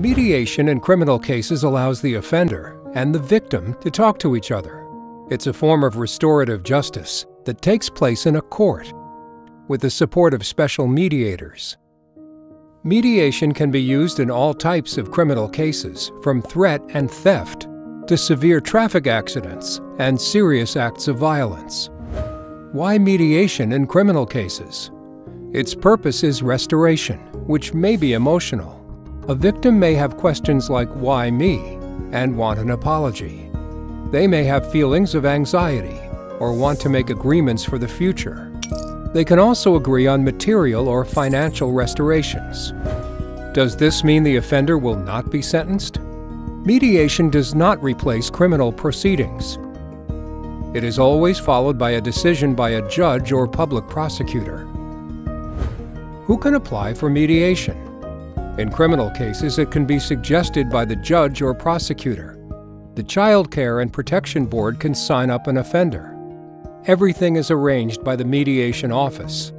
Mediation in criminal cases allows the offender and the victim to talk to each other. It's a form of restorative justice that takes place in a court with the support of special mediators. Mediation can be used in all types of criminal cases, from threat and theft to severe traffic accidents and serious acts of violence. Why mediation in criminal cases? Its purpose is restoration, which may be emotional. A victim may have questions like, "Why me?" and want an apology. They may have feelings of anxiety or want to make agreements for the future. They can also agree on material or financial restorations. Does this mean the offender will not be sentenced? Mediation does not replace criminal proceedings. It is always followed by a decision by a judge or public prosecutor. Who can apply for mediation? In criminal cases, it can be suggested by the judge or prosecutor. The Child Care and Protection Board can sign up an offender. Everything is arranged by the mediation office.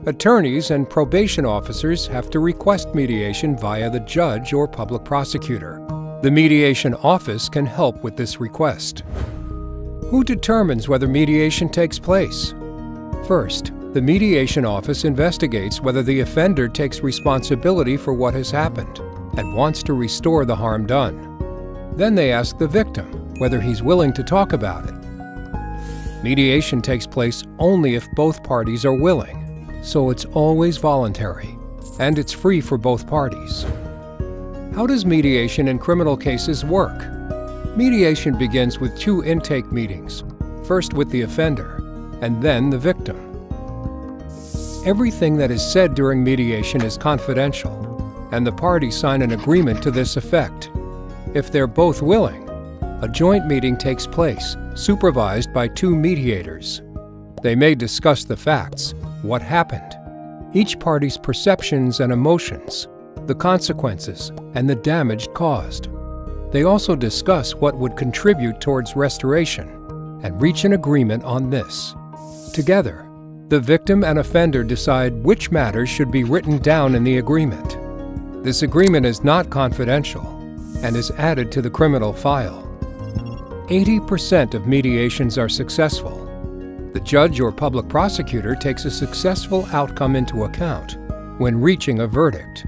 Attorneys and probation officers have to request mediation via the judge or public prosecutor. The mediation office can help with this request. Who determines whether mediation takes place? First, the mediation office investigates whether the offender takes responsibility for what has happened and wants to restore the harm done. Then they ask the victim whether he's willing to talk about it. Mediation takes place only if both parties are willing, so it's always voluntary, and it's free for both parties. How does mediation in criminal cases work? Mediation begins with 2 intake meetings, first with the offender, and then the victim. Everything that is said during mediation is confidential, and the parties sign an agreement to this effect. If they're both willing, a joint meeting takes place, supervised by 2 mediators. They may discuss the facts, what happened, each party's perceptions and emotions, the consequences, and the damage caused. They also discuss what would contribute towards restoration and reach an agreement on this. Together, the victim and offender decide which matters should be written down in the agreement. This agreement is not confidential and is added to the criminal file. 80% of mediations are successful. The judge or public prosecutor takes a successful outcome into account when reaching a verdict.